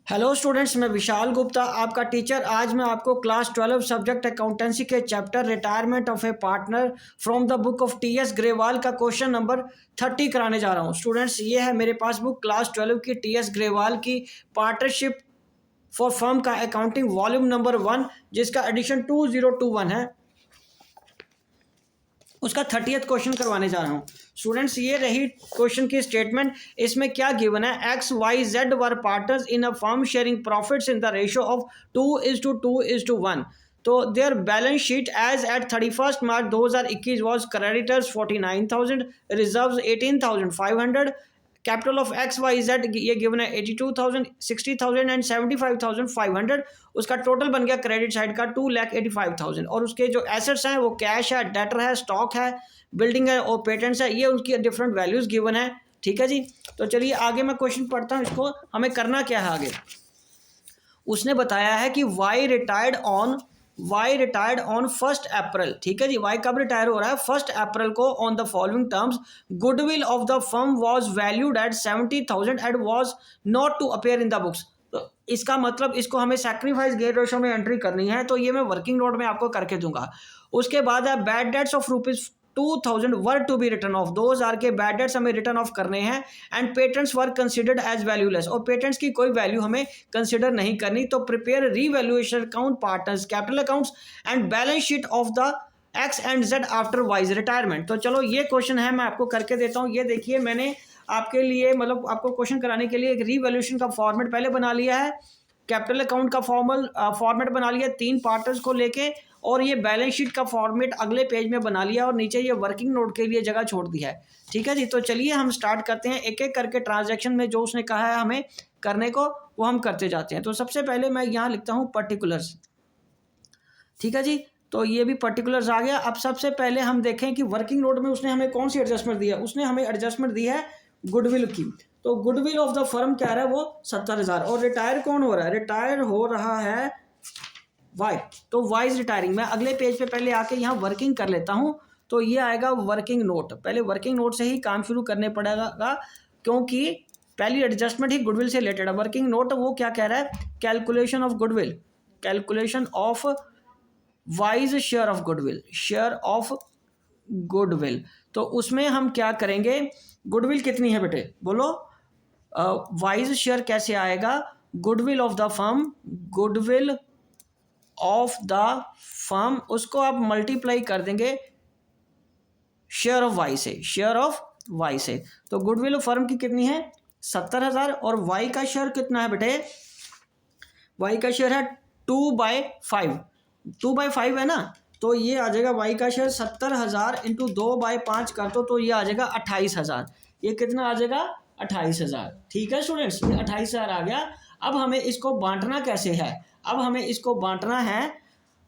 Hello students, मैं विशाल गुप्ता आपका teacher. आज मैं आपको क्लास 12 सब्जेक्ट अकाउंटेंसी के chapter retirement of A partner from the book of T.S.. Grewal का क्वेश्चन नंबर 30 कराने जा रहा हूं। स्टूडेंट्स, ये है मेरे पास बुक क्लास 12 की टी.एस. ग्रेवाल की पार्टनरशिप फॉर फर्म का अकाउंटिंग वॉल्यूम नंबर 1, जिसका एडिशन 2021 है। उसका 30th क्वेश्चन करवाने जा रहा हूँ। स्टूडेंट्स, ये रही क्वेश्चन की स्टेटमेंट। इसमें क्या गिवन है? X Y Z were partners in a firm sharing profits in the ratio of 2:2:1। तो their balance sheet as at 31 March 2021 was creditors 49,000, reserves 18,500, capital of X Y Z ये given है 82,000, 60,000 and 75,500। उसका total बन गया credit side का 2,85,000। और उसके जो एसेट्स हैं वो कैश है, डेटर है, स्टॉक है, बिल्डिंग है और पेटेंट्स है। ये उनकी डिफरेंट वैल्यूज गिवन है। ठीक है जी। तो चलिए आगे मैं क्वेश्चन पढ़ता हूँ। इसको हमें करना क्या है आगे। उसने बताया है कि वाई रिटायर्ड ऑन 1 अप्रैल। ठीक है जी। वाई कब रिटायर हो रहा है? 1 अप्रैल को। On the following terms, goodwill of the firm was valued at 70,000 and was not to appear in the books. तो इसका मतलब इसको हमें सैक्रिफाइस गेन रेशो में एंट्री करनी है, तो ये मैं वर्किंग नोट में आपको करके दूंगा। उसके बाद है bad debts of ₹2,000 were to be written off. 2,000 के बैड डेट्स हमें रिटर्न ऑफ करने हैं। And patents were considered as valueless, और पेटेंट्स की कोई वैल्यू हमें कंसिडर नहीं करनी। तो prepare revaluation account, partners capital accounts and balance sheet of the X and Z after Y's retirement. तो चलो ये क्वेश्चन है, मैं आपको करके देता हूँ। ये देखिए, मैंने आपके लिए मतलब आपको क्वेश्चन कराने के लिए एक रीवैल्यूएशन का फॉर्मेट पहले बना लिया है, कैपिटल अकाउंट का फॉर्मेट बना लिया 3 पार्टनर्स को लेके, और ये बैलेंस शीट का फॉर्मेट अगले पेज में बना लिया, और नीचे ये वर्किंग नोट के लिए जगह छोड़ दी है। ठीक है जी। तो चलिए हम स्टार्ट करते हैं। एक एक करके ट्रांजैक्शन में जो उसने कहा है हमें करने को, वो हम करते जाते हैं। तो सबसे पहले मैं यहाँ लिखता हूँ पर्टिकुलर्स। ठीक है जी। तो ये भी पर्टिकुलर्स आ गया। अब सबसे पहले हम देखें कि वर्किंग नोट में उसने हमें कौन सी एडजस्टमेंट दी है। उसने हमें एडजस्टमेंट दी है गुडविल की। तो गुडविल ऑफ द फर्म क्या है? वो 70,000। और रिटायर कौन हो रहा है? रिटायर हो रहा है वाई। तो वाई इज रिटायरिंग। मैं अगले पेज पे पहले आके यहाँ वर्किंग कर लेता हूँ। तो ये आएगा वर्किंग नोट। पहले वर्किंग नोट से ही काम शुरू करने पड़ेगा, क्योंकि पहली एडजस्टमेंट ही गुडविल से रिलेटेड है। वर्किंग नोट वो क्या कह रहा है? Calculation of goodwill, calculation of wise share of goodwill, share of goodwill. तो उसमें हम क्या करेंगे? गुडविल कितनी है बेटे? बोलो। वाइज शेयर कैसे आएगा? Goodwill of the firm, goodwill of the firm, उसको आप मल्टीप्लाई कर देंगे शेयर ऑफ वाई से, शेयर ऑफ वाई से। तो गुडविल ऑफ फर्म की कितनी है? 70,000। और वाई का शेयर कितना है बेटे? वाई का शेयर है 2/5, 2/5 है ना। तो ये आ जाएगा वाई का शेयर 70,000 इंटू 2/5 कर दो, तो ये आ जाएगा 28,000। ये कितना आ जाएगा? 28,000। ठीक है स्टूडेंट्स, ये 28,000 आ गया। अब हमें इसको बांटना कैसे है? अब हमें इसको बांटना है।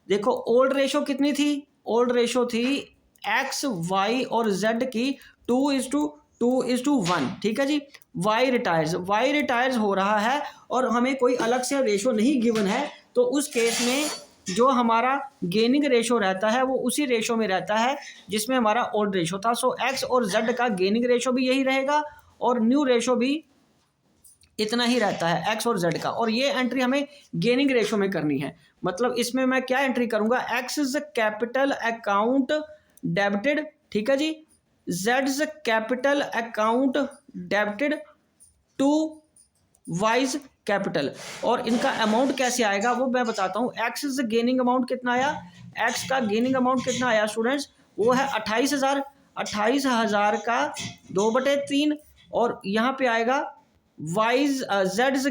देखो, ओल्ड रेशो कितनी थी? ओल्ड रेशो थी एक्स वाई और जेड की 2:1। ठीक है जी। वाई रिटायर्स हो रहा है और हमें कोई अलग से रेशो नहीं गिवन है। तो उस केस में जो हमारा गेनिंग रेशो रहता है वो उसी रेशो में रहता है जिसमें हमारा ओल्ड रेशो था। सो एक्स और जेड का गेनिंग रेशो भी यही रहेगा और न्यू रेशो भी इतना ही रहता है एक्स और जेड का। और ये एंट्री हमें गेनिंग रेशो में करनी है। मतलब इसमें मैं क्या एंट्री करूंगा? X is capital account debited. ठीक है जी। Z is capital account debited to Y's capital. और इनका अमाउंट कैसे आएगा वो मैं बताता हूँ। एक्स इज गेनिंग अमाउंट कितना आया? एक्स का गेनिंग अमाउंट कितना आया स्टूडेंट्स? वो है 28,000। 28,000 का 2/3। और यहाँ पे आएगा wise Z is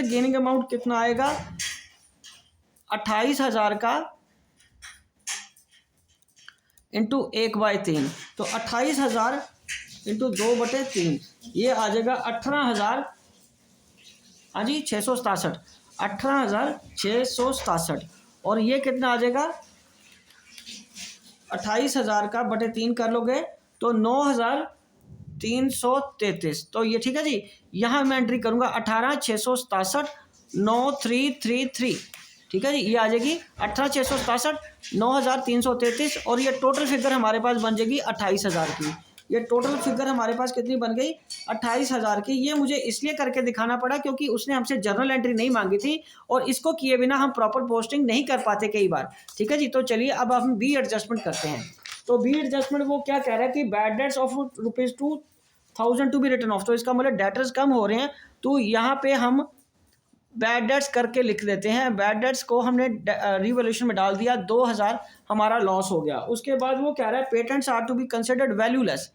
gaining amount कितना आएगा? 28,000 का इंटू 1/3। तो 28,000 इंटू 2/3 ये आ जाएगा 18,000। हाँ जी, 667। 18,667। और ये कितना आ जाएगा? 28,000 का बटे 3 कर लोगे तो 9,333। तो ये ठीक है जी। यहाँ मैं एंट्री करूँगा 18,667 9,333। ठीक है जी। ये आ जाएगी 18,667 9,333। और ये टोटल फिगर हमारे पास बन जाएगी 28,000 की। ये टोटल फिगर हमारे पास कितनी बन गई 28,000 की। ये मुझे इसलिए करके दिखाना पड़ा क्योंकि उसने हमसे जर्नल एंट्री नहीं मांगी थी और इसको किए बिना हम प्रॉपर पोस्टिंग नहीं कर पाते कई बार। ठीक है जी, तो चलिए अब हम बी एडजस्टमेंट करते हैं। तो बी एडजस्टमेंट वो क्या कह रहा है कि bad debts of ₹2,000 to be written off, तो इसका मतलब डेटर्स कम हो रहे हैं, तो यहाँ पे हम बैड डेट्स करके लिख देते हैं। बैड डेट्स को हमने रिवैल्यूएशन में डाल दिया, 2,000 हमारा लॉस हो गया। उसके बाद वो कह रहा है patents are to be considered valueless,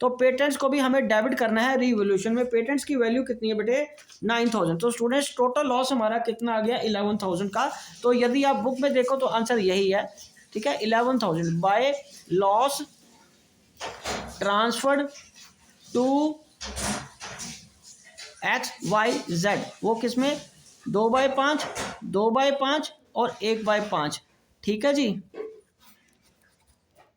तो पेटेंट्स को भी हमें डेबिट करना है रिवैल्यूएशन में। पेटेंट्स की वैल्यू कितनी है बेटे 9,000, तो स्टूडेंट्स टोटल लॉस हमारा कितना आ गया 11,000 का। तो यदि आप बुक में देखो तो आंसर यही है, ठीक है, 11,000 by loss transferred to XYZ। वो किस में 2/5, 2/5 और 1/5, ठीक है जी,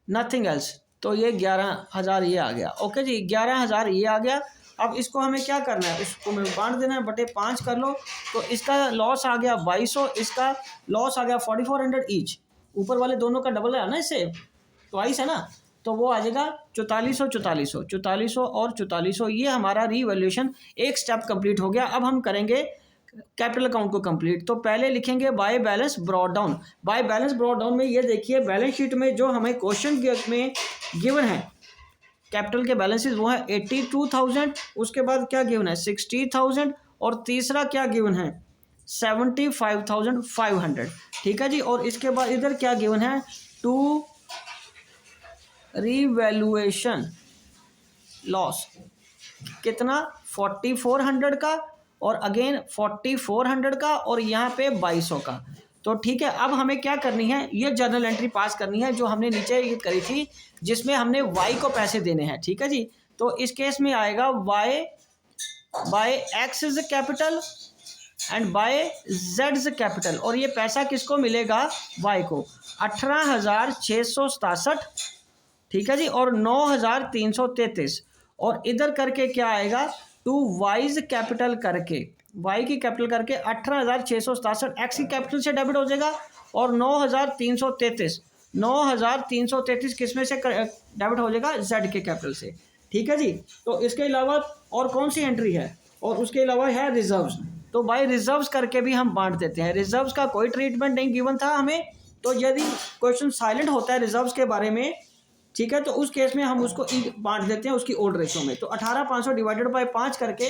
नथिंग एल्स। तो ये 11,000 ये आ गया। ओके जी, 11,000 ये आ गया। अब इसको हमें क्या करना है, इसको में बांट देना है, बटे 5 कर लो। तो इसका लॉस आ गया 2,200, इसका लॉस आ गया 4,400 ईच। ऊपर वाले दोनों का डबल है ना, इससे ट्वाइस है ना, तो वो आ जाएगा 4400, 4400, 4400 और 4400। ये हमारा रीवैल्यूएशन एक स्टेप कंप्लीट हो गया। अब हम करेंगे कैपिटल अकाउंट को कंप्लीट। तो पहले लिखेंगे by balance brought down. By balance brought down में ये देखिए बैलेंस शीट में जो हमें क्वेश्चन में गिवन है कैपिटल के बैलेंसेस वो है 82,000, उसके बाद क्या गिवन है 60,000 और तीसरा क्या गिवन है 75,500, ठीक है जी। और इसके बाद इधर क्या गिवन है टू रिवैल्यूएशन लॉस कितना 4,400 का और अगेन 4,400 का और यहाँ पे 2,200 का। तो ठीक है, अब हमें क्या करनी है, ये जर्नल एंट्री पास करनी है जो हमने नीचे ये करी थी जिसमें हमने y को पैसे देने हैं, ठीक है जी। तो इस केस में आएगा y by x is capital and by z is capital, और ये पैसा किसको मिलेगा y को 18,667, ठीक है जी, और 9,333। और इधर करके क्या आएगा टू वाइज कैपिटल करके y की कैपिटल करके 18,667 x की कैपिटल से डेबिट हो जाएगा और 9,333 किस में से डेबिट हो जाएगा z के कैपिटल से, ठीक है जी। तो इसके अलावा और कौन सी एंट्री है, और उसके अलावा है रिजर्व्स। तो बाय रिजर्व्स करके भी हम बांट देते हैं। रिजर्व्स का कोई ट्रीटमेंट नहीं गिवन था हमें, तो यदि क्वेश्चन साइलेंट होता है रिजर्व्स के बारे में, ठीक है, तो उस केस में हम उसको बांट देते हैं उसकी ओल्ड रेशो में। तो 18,500 डिवाइडेड बाय 5 करके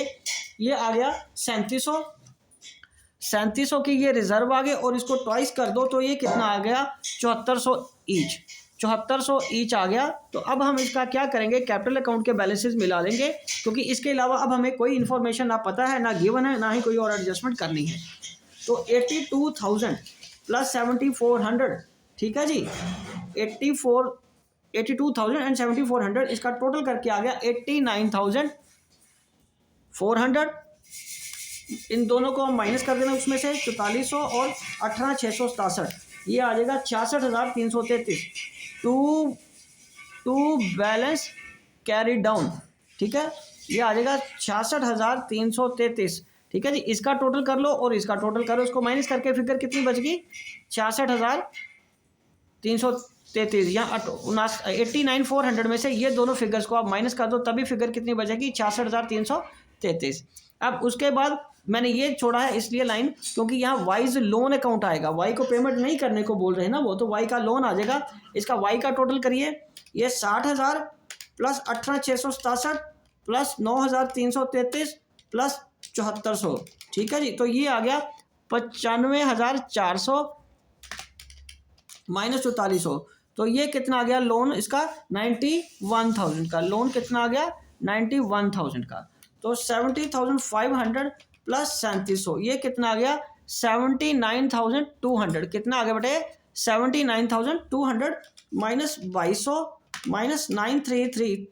ये आ गया 3700, 3700 की ये रिजर्व आ गए और इसको ट्वाइस कर दो तो ये कितना आ गया 7400 ईच, 7400 ईच आ गया। तो अब हम इसका क्या करेंगे कैपिटल अकाउंट के बैलेंसेस मिला लेंगे, क्योंकि इसके अलावा अब हमें कोई इन्फॉर्मेशन ना पता है, ना गिवन है, ना ही कोई और एडजस्टमेंट करनी है। तो 82,000 प्लस 7,400, ठीक है जी, 82,000 एंड 7,400 इसका टोटल करके आ गया 89,400। इन दोनों को हम माइनस कर देना उसमें से 4400 और 18,667, ये आ जाएगा 66,333 टू बैलेंस कैरी डाउन, ठीक है, ये आ जाएगा 66,333, ठीक है जी। इसका टोटल कर लो और इसका टोटल करो, इसको माइनस करके फिगर कितनी बच गई 66,333 या 89,400 में से ये दोनों फिगर्स को आप माइनस कर दो तभी फिगर कितनी बचेगी 66,333। अब उसके बाद मैंने ये छोड़ा है इसलिए लाइन क्योंकि यहाँ वाइज लोन अकाउंट आएगा, वाई को पेमेंट नहीं करने को बोल रहे हैं ना वो, तो वाई का लोन आ जाएगा। इसका वाई का टोटल करिए, ये 60,000 प्लस 18,667 प्लस 9,333 प्लस 7,400, ठीक है जी। तो ये आ गया 95,400 माइनस 4,400, तो ये कितना आ गया लोन इसका 91,000 का, लोन कितना आ गया 91,000 का। तो 70,500 प्लस 3700 ये कितना आ गया 79,200, कितना आ गया बेटे 79,200 माइनस 2,200 माइनस 933,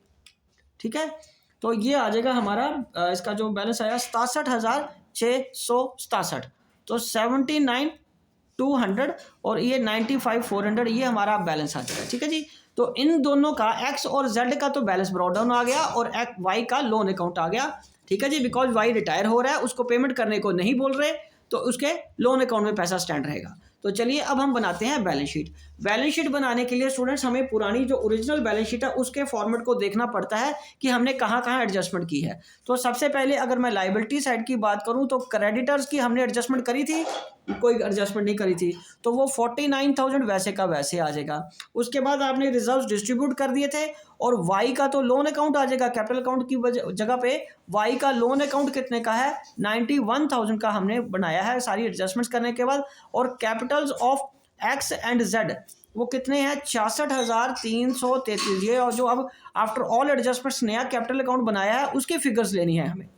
ठीक है। तो ये आ जाएगा हमारा इसका जो बैलेंस आया 67,667। तो 79,200 और ये 95,400 ये हमारा बैलेंस आ जाएगा, ठीक है जी। तो इन दोनों का एक्स और जेड का तो बैलेंस ब्रॉट डाउन आ गया और वाई का लोन अकाउंट आ गया, ठीक है जी। बिकॉज वाई रिटायर हो रहा है, उसको पेमेंट करने को नहीं बोल रहे, तो उसके लोन अकाउंट में पैसा स्टैंड रहेगा। तो चलिए अब हम बनाते हैं बैलेंस शीट। बैलेंस शीट बनाने के लिए स्टूडेंट्स हमें पुरानी जो ओरिजिनल बैलेंस शीट है उसके फॉर्मेट को देखना पड़ता है कि हमने कहाँ कहाँ एडजस्टमेंट की है। तो सबसे पहले अगर मैं लायबिलिटी साइड की बात करूँ तो क्रेडिटर्स की हमने एडजस्टमेंट करी थी, कोई एडजस्टमेंट नहीं करी थी, तो वो 49,000 वैसे का वैसे आ जाएगा। उसके बाद आपने रिजर्व डिस्ट्रीब्यूट कर दिए थे और वाई का तो लोन अकाउंट आ जाएगा, कैपिटल अकाउंट की जगह पे वाई का लोन अकाउंट कितने का है 91,000 का हमने बनाया है सारी एडजस्टमेंट्स करने के बाद। और Capitals of x and Z वो कितने हैं 66,333। ये और जो अब आफ्टर ऑल एडजस्टमेंट्स नया कैपिटल अकाउंट बनाया है उसकी फिगर्स लेनी है हमें,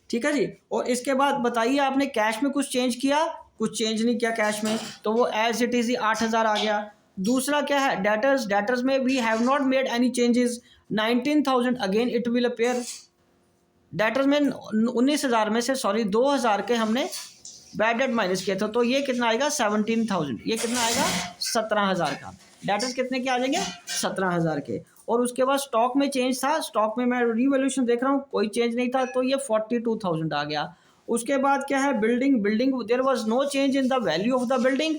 ठीक है जी। और इसके बाद बताइए आपने कैश में कुछ चेंज किया, कुछ चेंज नहीं किया कैश में, तो वो एज इट इज ही 8,000 आ गया। दूसरा क्या है डेटर्स, डेटर्स में we have not made any changes 19,000 again it will appear. Debtors में 19,000 में से 2,000 के हमने बैड डेट माइनस किया था, तो ये कितना आएगा 17,000, ये कितना आएगा 17,000 का। डेटर्स कितने के आ जाएंगे 17,000 के। और उसके बाद स्टॉक में चेंज था, स्टॉक में मैं रीवैल्यूएशन देख रहा हूँ कोई चेंज नहीं था, तो ये 42,000 आ गया। उसके बाद क्या है building, building there was no change in the value of the building,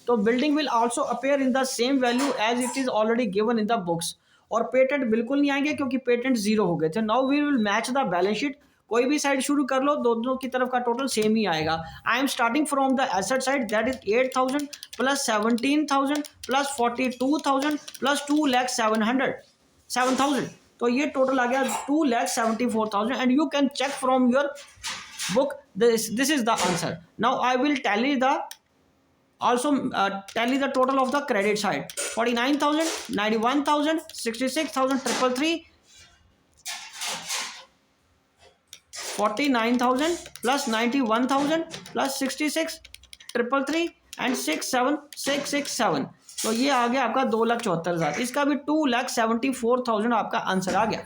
तो building will also appear in the same value as it is already given in the books. और पेटेंट बिल्कुल नहीं आएंगे क्योंकि पेटेंट जीरो हो गए थे। Now we will match the balance sheet, कोई भी साइड शुरू कर लो दोनों की तरफ का टोटल सेम ही आएगा। I am starting from the asset side that is 8,000 plus 17,000 plus 42,000 plus 2,07,000, तो ये टोटल आ गया 2,74,000 and you can check from your book this is the answer. Now I will tally the tally the total of the credit side 49,000 91,000 66,000 333 49,000 plus 91,000 plus 66 333 and 67667, तो ये आ गया आपका 2,74,000। इसका भी 2,74,000 आपका आंसर आ गया,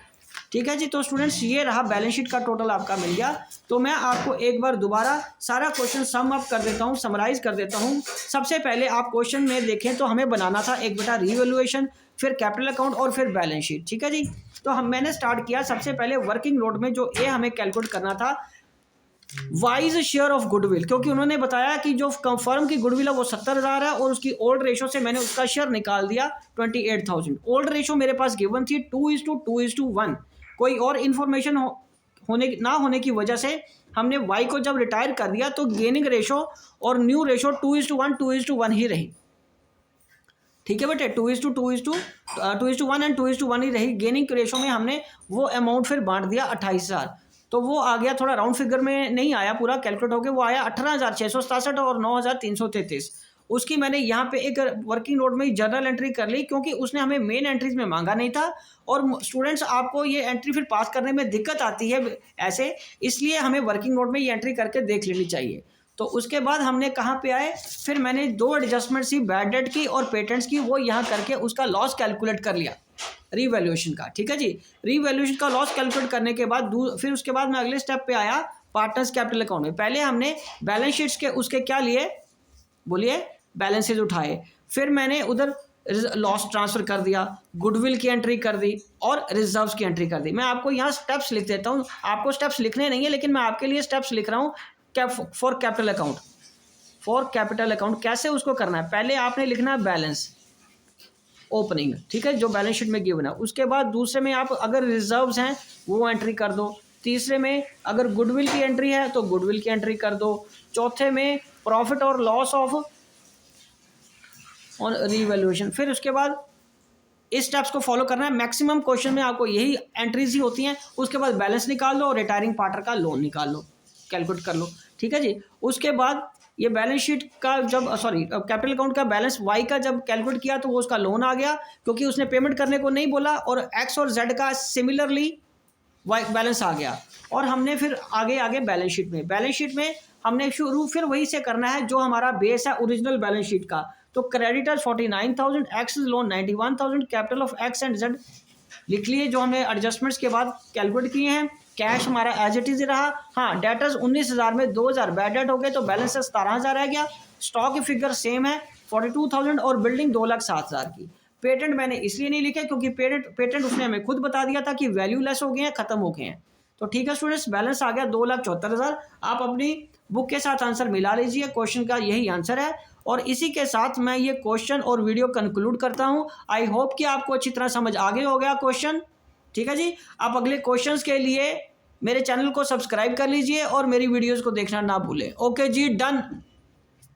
ठीक है जी। तो स्टूडेंट्स ये रहा बैलेंस शीट का टोटल आपका मिल गया। तो मैं आपको एक बार दोबारा सारा क्वेश्चन सम अप कर देता हूँ, समराइज कर देता हूँ। सबसे पहले आप क्वेश्चन में देखें तो हमें बनाना था एक बेटा रीवैल्यूएशन, फिर कैपिटल अकाउंट और फिर बैलेंस शीट, ठीक है जी। तो मैंने स्टार्ट किया सबसे पहले वर्किंग नोट में, जो ए हमें कैलकुलेट करना था वाइज शेयर ऑफ गुडविल, क्योंकि उन्होंने बताया कि जो फर्म की गुडविल है वो 70,000 है और उसकी ओल्ड रेशो से मैंने उसका शेयर निकाल दिया 28,000। ओल्ड रेशो मेरे पास गिवन थी 2:1। कोई और इन्फॉर्मेशन ना होने की वजह से हमने वाई को जब रिटायर कर दिया तो गेनिंग रेशो और न्यू रेशो 2:1 ही रही, ठीक है बेटे 2:1 एंड 2:1 ही रही। गेनिंग रेशो में हमने वो अमाउंट फिर बांट दिया 28,000, तो वो आ गया थोड़ा राउंड फिगर में नहीं आया पूरा कैलकुलेट होकर, वो आया 18,667 और 9,333। उसकी मैंने यहाँ पे एक वर्किंग नोट में जर्नल एंट्री कर ली क्योंकि उसने हमें मेन एंट्रीज में मांगा नहीं था। और स्टूडेंट्स आपको ये एंट्री फिर पास करने में दिक्कत आती है ऐसे, इसलिए हमें वर्किंग नोट में ये एंट्री करके देख लेनी चाहिए। तो उसके बाद हमने कहाँ पे आए, फिर मैंने 2 एडजस्टमेंट्स की बैड डेट की और पेटेंट्स की, वो यहाँ करके उसका लॉस कैलकुलेट कर लिया रीवैल्यूएशन का, ठीक है जी। रीवैल्यूएशन का लॉस कैलकुलेट करने के बाद फिर उसके बाद मैं अगले स्टेप पे आया पार्टनर्स कैपिटल अकाउंट में। पहले हमने बैलेंस शीट्स के उसके क्या लिए बोलिए बैलेंसेज उठाए, फिर मैंने उधर लॉस ट्रांसफर कर दिया, गुडविल की एंट्री कर दी और रिजर्व्स की एंट्री कर दी। मैं आपको यहाँ स्टेप्स लिख देता हूँ, आपको स्टेप्स लिखने नहीं है लेकिन मैं आपके लिए स्टेप्स लिख रहा हूँ for capital account. For capital account कैसे उसको करना है, पहले आपने लिखना है बैलेंस ओपनिंग, ठीक है, जो बैलेंस शीट में गिवन है। उसके बाद दूसरे में आप अगर रिजर्व्स हैं वो एंट्री कर दो, तीसरे में अगर गुडविल की एंट्री है तो गुडविल की एंट्री कर दो, चौथे में प्रॉफिट और लॉस ऑफ ऑन रीवैल्यूएशन। फिर उसके बाद इस स्टेप्स को फॉलो करना है। मैक्सिमम क्वेश्चन में आपको यही एंट्रीज ही होती हैं। उसके बाद बैलेंस निकाल लो और रिटायरिंग पार्टनर का लोन निकाल लो, कैलकुलेट कर लो, ठीक है जी। उसके बाद ये बैलेंस शीट का जब कैपिटल अकाउंट का बैलेंस वाई का जब कैलकुलेट किया तो वो उसका लोन आ गया क्योंकि उसने पेमेंट करने को नहीं बोला, और एक्स और जेड का सिमिलरली वाई बैलेंस आ गया। और हमने फिर आगे बैलेंस शीट में हमने शुरू फिर वही से करना है जो हमारा बेस है ओरिजिनल बैलेंस शीट का। तो creditors 49,000, x loan 91,000, capital of x and Z लिख लिए जो हमने एडजस्टमेंट्स के बाद कैलकुलेट किए हैं। कैश हमारा एज इट इज रहा। हाँ, डेटर्स 19,000 में 2,000 बैड डेट हो गए तो बैलेंस 17,000 रह गया। स्टॉक की फिगर सेम है 42,000 और बिल्डिंग 2,07,000 की। पेटेंट मैंने इसलिए नहीं लिखे क्योंकि पेटेंट उसने हमें खुद बता दिया था कि वैल्यू लेस हो गए हैं, खत्म हो गए हैं, तो ठीक है स्टूडेंट्स, बैलेंस आ गया 2,74,000। आप अपनी बुक के साथ आंसर मिला लीजिए, क्वेश्चन का यही आंसर है। और इसी के साथ मैं ये क्वेश्चन और वीडियो कंक्लूड करता हूँ। आई होप कि आपको अच्छी तरह समझ आ गया हो गया क्वेश्चन। ठीक है जी, आप अगले क्वेश्चंस के लिए मेरे चैनल को सब्सक्राइब कर लीजिए और मेरी वीडियोस को देखना ना भूलें। ओके जी, डन।